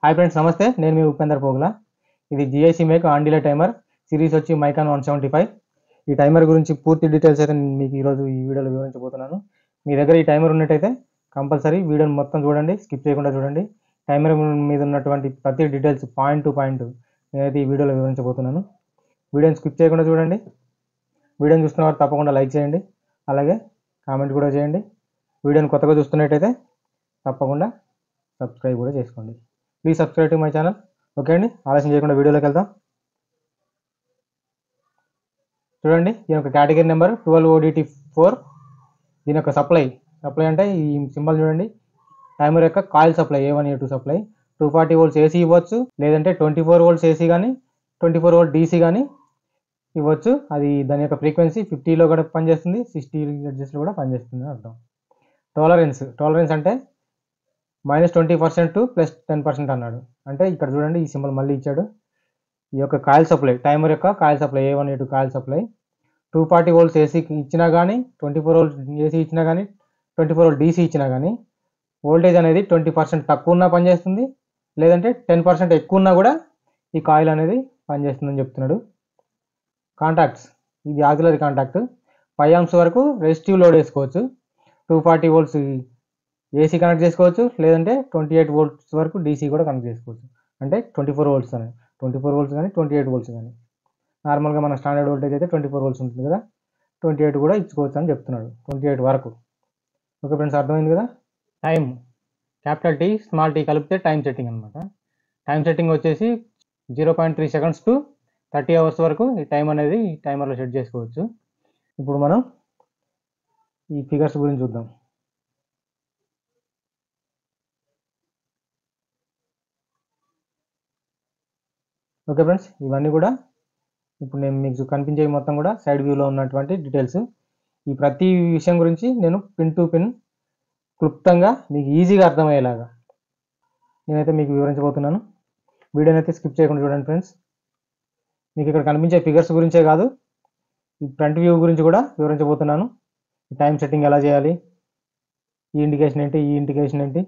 Hi friends, నమస్తే. నేను మీ ఉపేందర్ పోగుల. ఇది GIC make on delay timer series వచ్చి మైకాన్ 175. ఈ టైమర్ గురించి పూర్తి డీటెయిల్స్ అయితే నేను మీకు ఈరోజు ఈ వీడియోలో వివరించబోతున్నాను. మీ దగ్గర ఈ టైమర్ ఉన్నట్టయితే కంపల్సరీ వీడియోని మొత్తం చూడండి, స్కిప్ చేయకుండా చూడండి. టైమర్ మీద ఉన్నటువంటి ప్రతి డీటెయిల్స్ పాయింట్ టు పాయింట్ నేనైతే ఈ వీడియోలో వివరించబోతున్నాను. వీడియోని స్కిప్ చేయకుండా చూడండి. వీడియోని చూస్తున్న వారు తప్పకుండా లైక్ చేయండి, అలాగే కామెంట్ కూడా చేయండి. వీడియోని కొత్తగా చూస్తున్నట్టయితే తప్పకుండా సబ్స్క్రైబ్ కూడా చేసుకోండి. Please subscribe to my channel. Okay అండి, ఆలస్యం చేయకుండా వీడియోలోకి వెళ్దాం. చూడండి, దీని యొక్క కేటగిరీ నెంబర్ 12ODT4. దీని యొక్క సప్లై అంటే ఈ సింబల్ చూడండి. టైమర్ యొక్క coil supply A1 A2 supply 240 volts AC ఇవ్వచ్చు, లేదంటే 24 volts AC కానీ 24 volt DC కానీ ఇవ్వచ్చు. అది దాని యొక్క ఫ్రీక్వెన్సీ 50లో కూడా పనిచేస్తుంది, 60 హెర్ట్జ్లో కూడా పనిచేస్తుంది అర్థం. టాలరెన్స్ అంటే -20% టు +10% అన్నాడు. అంటే ఇక్కడ చూడండి, ఈ సింబల్ మళ్ళీ ఇచ్చాడు. ఈ యొక్క కాయిల్ సప్లై, టైమర్ యొక్క coil supply A1 A2 coil supply 240 volts AC ఇచ్చినా కానీ, 24 volts AC ఇచ్చినా కానీ, 24 volt DC ఇచ్చినా కానీ వోల్టేజ్ అనేది 20% తక్కువ ఉన్నా పనిచేస్తుంది, లేదంటే 10% ఎక్కువ ఉన్నా కూడా ఈ కాయిల్ అనేది పనిచేస్తుందని చెప్తున్నాడు. కాంటాక్ట్స్, ఇది ఆక్సిలరీ కాంటాక్ట్. 5 amps వరకు రెసిస్టివ్ లోడ్ వేసుకోవచ్చు. 240 volts AC కనెక్ట్ చేసుకోవచ్చు, లేదంటే 28 volts వరకు DC కూడా కనెక్ట్ చేసుకోవచ్చు. అంటే 24 volts అని 24 volts కానీ 28 volts కానీ. నార్మల్గా మన స్టాండర్డ్ వోల్టేజ్ అయితే 24 volts ఉంటుంది కదా, 28 కూడా ఇచ్చుకోవచ్చు అని చెప్తున్నాడు, 28 వరకు. ఓకే ఫ్రెండ్స్, అర్థమైంది కదా. Time, capital T small t కలిపితే టైం సెట్టింగ్ అనమాట. టైం సెట్టింగ్ వచ్చేసి 0.3 seconds టు 30 hours వరకు ఈ టైం అనేది ఈ టైమర్లో సెట్ చేసుకోవచ్చు. ఇప్పుడు మనం ఈ ఫిగర్స్ గురించి చూద్దాం. ఓకే ఫ్రెండ్స్, ఇవన్నీ కూడా ఇప్పుడు నేను మీకు కనిపించే మొత్తం కూడా సైడ్ వ్యూలో ఉన్నటువంటి డీటెయిల్స్. ఈ ప్రతి విషయం గురించి నేను పిన్ టు పిన్ క్లుప్తంగా మీకు ఈజీగా అర్థమయ్యేలాగా నేనైతే మీకు వివరించబోతున్నాను. వీడియోని అయితే స్కిప్ చేయకుండా చూడండి ఫ్రెండ్స్. మీకు ఇక్కడ కనిపించే ఫిగర్స్ గురించే కాదు, ఈ ఫ్రంట్ వ్యూ గురించి కూడా వివరించబోతున్నాను. ఈ టైం సెట్టింగ్ ఎలా చేయాలి, ఈ ఇండికేషన్ ఏంటి, ఈ ఇండికేషన్ ఏంటి,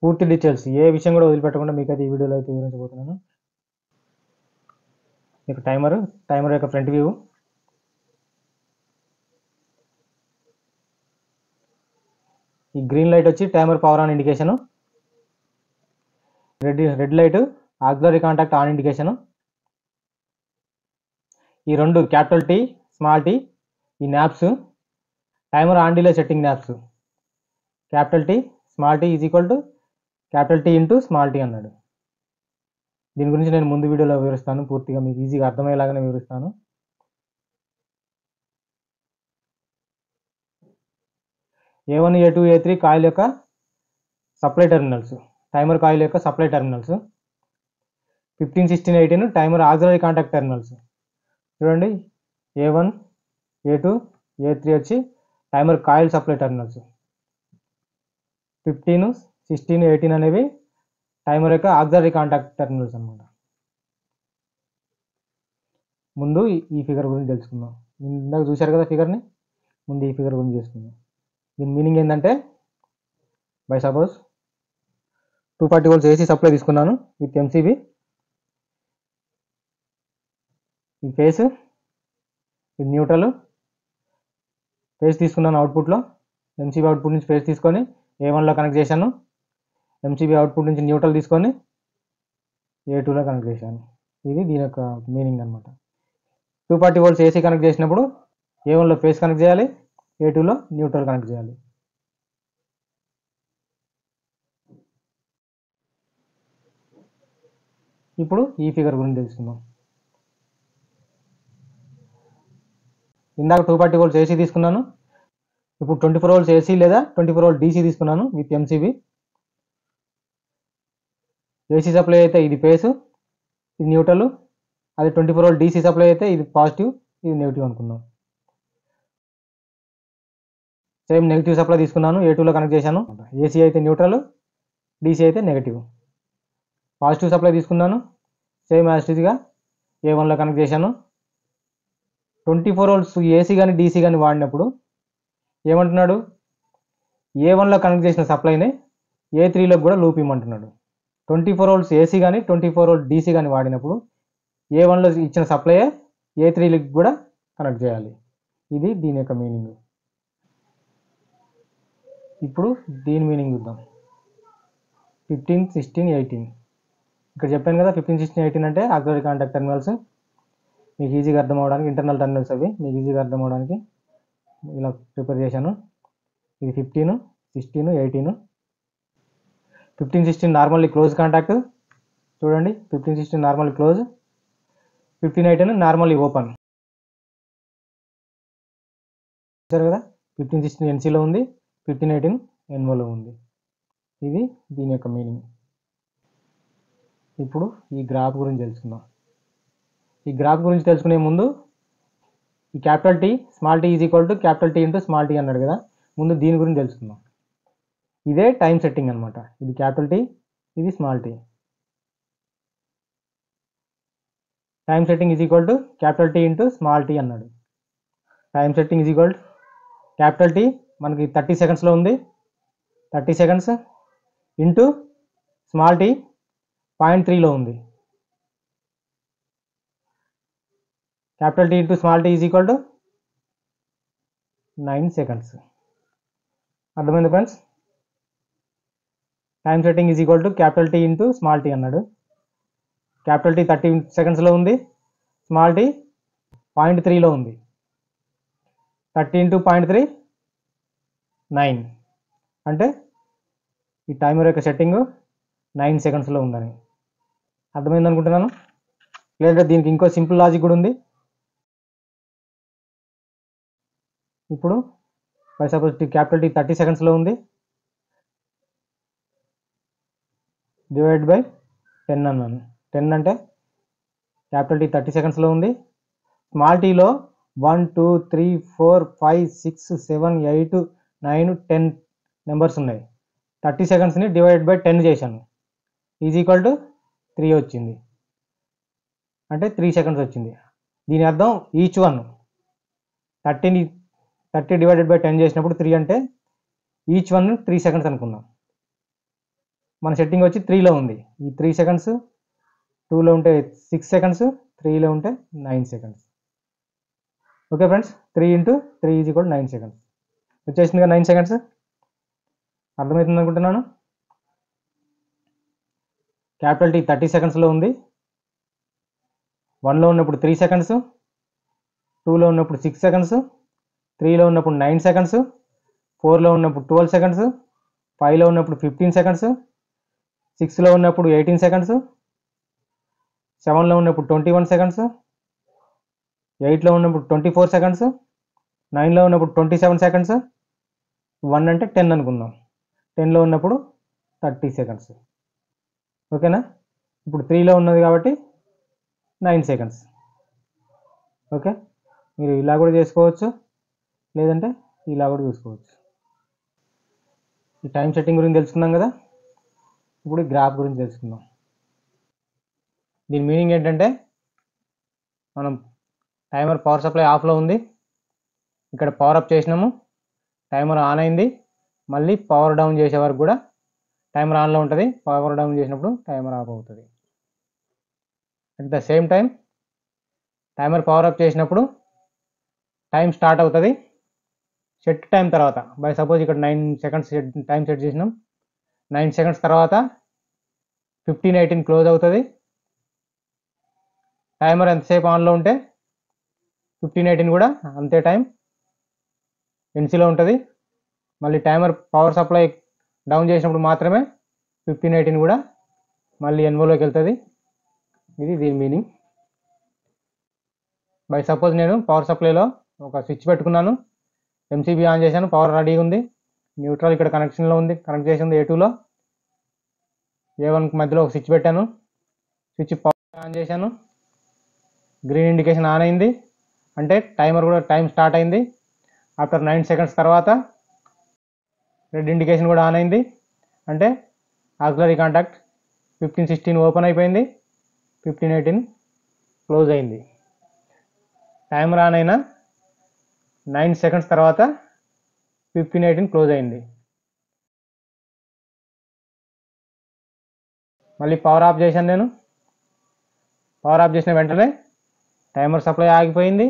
పూర్తి డీటెయిల్స్ ఏ విషయం కూడా వదిలిపెట్టకుండా మీకైతే ఈ వీడియోలో అయితే వివరించబోతున్నాను. మీకు టైమర్ యొక్క ఫ్రంట్ వ్యూ. ఈ గ్రీన్ లైట్ వచ్చి timer power on indication, red light auxiliary contact on indication. ఈ రెండు క్యాపిటల్ T స్మాల్ t ఈ knobs timer on delay setting knobs. Capital T small t is equal to capital T into small t అన్నాడు. దీని గురించి నేను ముందు వీడియోలో వివరిస్తాను, పూర్తిగా మీకు ఈజీగా అర్థమయ్యేలాగానే వివరిస్తాను. A1 A2 A3 కాయిల్ యొక్క సప్లై టెర్మినల్స్, టైమర్ కాయిల్ యొక్క supply terminals. 15, 16, 18 timer auxiliary contact terminals. చూడండి, A1 A2 A3 వచ్చి టైమర్ కాయిల్ సప్లై టెర్మినల్స్. 15, 16, 18 అనేవి టైమర్ యొక్క ఆక్సిలరీ కాంటాక్ట్ టెర్మినల్స్ అన్నమాట. ముందు ఈ ఫిగర్ గురించి తెలుసుకుందాం. ఇందాక చూశారు కదా ఫిగర్ని, ముందు ఈ ఫిగర్ గురించి చేసుకుందాం. దీని మీనింగ్ ఏంటంటే, by suppose 240 volts AC supply తీసుకున్నాను విత్ MCB. ఈ ఫేస్, ఇది న్యూట్రల్. ఫేస్ తీసుకున్నాను అవుట్పుట్లో, MCB అవుట్పుట్ నుంచి ఫేస్ తీసుకొని A1లో కనెక్ట్ చేశాను. MCB అవుట్పుట్ నుంచి న్యూట్రల్ తీసుకొని A2లో కనెక్ట్ చేశాను. ఇది దీని యొక్క మీనింగ్ అనమాట. 240 volts AC కనెక్ట్ చేసినప్పుడు A1లో ఫేస్ కనెక్ట్ చేయాలి, A2లో న్యూట్రల్ కనెక్ట్ చేయాలి. ఇప్పుడు ఈ ఫిగర్ గురించి తెలుసుకుందాం. ఇందాక 240 volts AC తీసుకున్నాను, ఇప్పుడు 24 volts AC లేదా 24 volt DC తీసుకున్నాను విత్ MCB. AC సప్లై అయితే ఇది ఫేస్, ఇది న్యూట్రల్. అది 24 volt DC సప్లై అయితే ఇది పాజిటివ్, ఇది నెగిటివ్ అనుకుందాం. సేమ్ నెగిటివ్ సప్లై తీసుకున్నాను, A2లో కనెక్ట్ చేశాను. AC అయితే న్యూట్రల్, DC అయితే నెగిటివ్. పాజిటివ్ సప్లై తీసుకున్నాను, సేమ్ యాస్టీజ్గా A1లో కనెక్ట్ చేశాను. 24 volts AC కానీ DC కానీ వాడినప్పుడు ఏమంటున్నాడు, A1లో కనెక్ట్ చేసిన సప్లైని A3లో కూడా లూప్ ఇమ్మంటున్నాడు. 24 వోల్ట్స్ ఏసీ కానీ 24 వోల్ట్ డీసీ కానీ వాడినప్పుడు A1లో ఇచ్చిన సప్లై A3కి కూడా కనెక్ట్ చేయాలి. ఇది దీని యొక్క మీనింగ్. ఇప్పుడు దీని మీనింగ్ చూద్దాం. 15, 16, 18 ఇక్కడ చెప్పాను కదా 15, 16, 18 అంటే ఆక్సిలరీ కాంటాక్ట్ టెర్మినల్స్. మీకు ఈజీగా అర్థం అవడానికి ఇంటర్నల్ టెర్మినల్స్ అవి మీకు ఈజీగా అర్థం అవడానికి ఇలా ప్రిపేర్ చేశాను. ఇది 15, 16, 18. 15, 16 నార్మల్లీ క్లోజ్ కాంటాక్ట్ చూడండి. 15, 16 నార్మల్లీ క్లోజ్, 15, 18 నార్మల్లీ ఓపెన్. చూసారు కదా 15, 16 ఎన్సీలో ఉంది, 15, 18 ఎన్ఓలో ఉంది. ఇది దీని యొక్క మీనింగ్. ఇప్పుడు ఈ గ్రాఫ్ గురించి తెలుసుకుందాం. ఈ గ్రాఫ్ గురించి తెలుసుకునే ముందు ఈ capital T small tea is equal to capital T into small tea అన్నాడు కదా, ముందు దీని గురించి తెలుసుకుందాం. ఇదే టైం సెట్టింగ్ అనమాట. ఇది క్యాపిటల్ టీ, ఇది small T. Time setting is equal to capital T into small tea అన్నాడు. Time setting is equal capital T మనకి 30 సెకండ్స్లో ఉంది, 30 సెకండ్స్ ఇంటూ స్మాల్ టీ 0.3లో ఉంది. Capital T into small tea is equal to 9 seconds. అర్థమైంది friends? Time setting is equal to capital T into small tea అన్నాడు. Capital T 30 సెకండ్స్లో ఉంది, small T 0.3లో ఉంది. 30 ఇంటూ 0.3 9 అంటే ఈ టైమర్ యొక్క సెట్టింగ్ 9 సెకండ్స్లో ఉందని అర్థమైంది అనుకుంటున్నాను. లేదంటే దీనికి ఇంకో సింపుల్ లాజిక్ కూడా ఉంది. ఇప్పుడు బై సపోజ్ క్యాపిటల్ టీ 30 సెకండ్స్లో ఉంది, డివైడ్ బై 10 అన్నాను. 10 అంటే క్యాపిటల్ టీ 30 సెకండ్స్లో ఉంది, స్మాల్ టీలో 1, 2, 3, 4, 5, 6, 7, 8, 9, 10 నెంబర్స్ ఉన్నాయి. 30 సెకండ్స్ని డివైడ్ బై 10 చేశాను, ఈజ్ ఈక్వల్ టు 3 వచ్చింది. అంటే 3 సెకండ్స్ వచ్చింది. దీని అర్థం ఈచ్ వన్ 30 డివైడెడ్ బై 10 చేసినప్పుడు 3 అంటే ఈచ్ వన్ 3 సెకండ్స్ అనుకుందాం. మన సెట్టింగ్ వచ్చి 3లో ఉంది. ఈ 3 సెకండ్స్ 2లో ఉంటే 6 సెకండ్స్, 3లో ఉంటే 9 seconds. Okay friends, 3 into 3 is equal 9 seconds వచ్చేసిందిగా 9 సెకండ్స్. అర్థమవుతుంది అనుకుంటున్నాను. క్యాపిటల్ టీ 30 సెకండ్స్లో ఉంది, 1లో ఉన్నప్పుడు 3 సెకండ్స్, 2లో ఉన్నప్పుడు 6 సెకండ్స్, 3లో ఉన్నప్పుడు 9 సెకండ్స్, 4లో ఉన్నప్పుడు 12 సెకండ్స్, 5లో ఉన్నప్పుడు 15 సెకండ్స్, 6లో ఉన్నప్పుడు 18 సెకండ్స్, 7లో ఉన్నప్పుడు 21 సెకండ్స్, 8లో ఉన్నప్పుడు 24 సెకండ్స్, 9లో ఉన్నప్పుడు 27 సెకండ్స్, 1 అంటే 10 అనుకుందాం. 10లో ఉన్నప్పుడు 30 సెకండ్స్. ఓకేనా? ఇప్పుడు 3లో ఉన్నది కాబట్టి 9 సెకండ్స్. ఓకే, మీరు ఇలా కూడా చేసుకోవచ్చు, లేదంటే ఇలా కూడా చూసుకోవచ్చు. ఈ టైం సెట్టింగ్ గురించి తెలుసుకున్నాం కదా. ఇప్పుడు గ్రాఫ్ గురించి తెలుసుకుందాం. దీని మీనింగ్ ఏంటంటే మనం టైమర్ పవర్ సప్లై ఆఫ్లో ఉంది, ఇక్కడ పవర్ అప్ చేసినాము, టైమర్ ఆన్ అయింది, మళ్ళీ పవర్ డౌన్ చేసే వరకు కూడా టైమర్ ఆన్లో ఉంటుంది. పవర్ డౌన్ చేసినప్పుడు టైమర్ ఆఫ్ అవుతుంది. At the same time timer power up చేసినప్పుడు టైం స్టార్ట్ అవుతుంది. సెట్ టైం తర్వాత బై సపోజ్ ఇక్కడ 9 సెకండ్స్ టైం సెట్ చేసినాం, 9 సెకండ్స్ తర్వాత 15:18 క్లోజ్ అవుతుంది. టైమర్ ఎంతసేపు ఆన్లో ఉంటే 15:18 కూడా అంతే టైం ఎన్సీలో ఉంటుంది. మళ్ళీ టైమర్ పవర్ సప్లై డౌన్ చేసినప్పుడు మాత్రమే 15:18 కూడా మళ్ళీ ఎన్ఓలోకి వెళ్తుంది. ఇది దీని మీనింగ్. బై సపోజ్ నేను పవర్ సప్లైలో ఒక స్విచ్ పెట్టుకున్నాను, ఎంసీబీ ఆన్ చేశాను, పవర్ రెడీగా ఉంది, న్యూట్రల్ ఇక్కడ కనెక్షన్లో ఉంది, కనెక్ట్ చేసి ఉంది A2లో, A1కి మధ్యలో ఒక స్విచ్ పెట్టాను, స్విచ్ పవర్ ఆన్ చేశాను, గ్రీన్ ఇండికేషన్ ఆన్ అయింది అంటే టైమర్ కూడా టైం స్టార్ట్ అయింది. ఆఫ్టర్ 9 సెకండ్స్ తర్వాత రెడ్ ఇండికేషన్ కూడా ఆన్ అయింది అంటే ఆక్సిలరీ కాంటాక్ట్ 15-16 ఓపెన్ అయిపోయింది, 15-18 క్లోజ్ అయింది. టైమర్ ఆన్ అయిన 9 సెకండ్స్ తర్వాత 15-18 క్లోజ్ అయింది. మళ్ళీ పవర్ ఆఫ్ చేశాను. నేను పవర్ ఆఫ్ చేసిన వెంటనే టైమర్ సప్లై ఆగిపోయింది.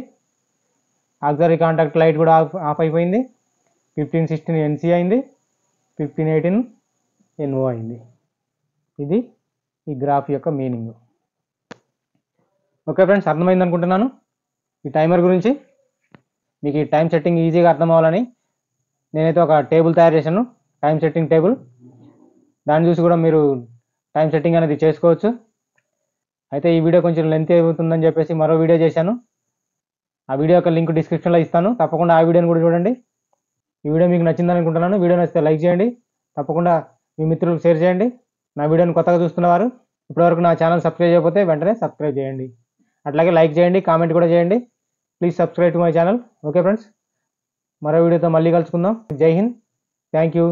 ఆక్సిలరీ కాంటాక్ట్ లైట్ కూడా ఆఫ్ అయిపోయింది. 1516 ఎన్సీ అయింది, 1518 ఎన్ఓ అయింది. ఇది ఈ గ్రాఫ్ యొక్క మీనింగ్. ఓకే ఫ్రెండ్స్, అర్థమైంది అనుకుంటున్నాను ఈ టైమర్ గురించి. మీకు ఈ టైం సెట్టింగ్ ఈజీగా అర్థం అవ్వాలని నేనైతే ఒక టేబుల్ తయారు చేశాను, టైం సెట్టింగ్ టేబుల్. దాన్ని చూసి కూడా మీరు టైం సెట్టింగ్ అనేది చేసుకోవచ్చు. అయితే ఈ వీడియో కొంచెం లెంత్ అవుతుందని చెప్పేసి మరో వీడియో చేశాను. ఆ వీడియో యొక్క లింక్ డిస్క్రిప్షన్లో ఇస్తాను, తప్పకుండా ఆ వీడియోని కూడా చూడండి. ఈ వీడియో మీకు నచ్చిందని అనుకుంటున్నాను. వీడియో నచ్చితే లైక్ చేయండి, తప్పకుండా మీ మిత్రులకు షేర్ చేయండి. నా వీడియోని కొత్తగా చూస్తున్నవారు ఇప్పటివరకు నా ఛానల్ సబ్స్క్రైబ్ చేయకపోతే వెంటనే సబ్స్క్రైబ్ చేయండి. అట్లాగే లైక్ చేయండి, కామెంట్ కూడా చేయండి. Please subscribe to my channel. Okay friends, మరో వీడియోతో మళ్ళీ కలుసుకుందాం. జై హింద్, థ్యాంక్ యూ.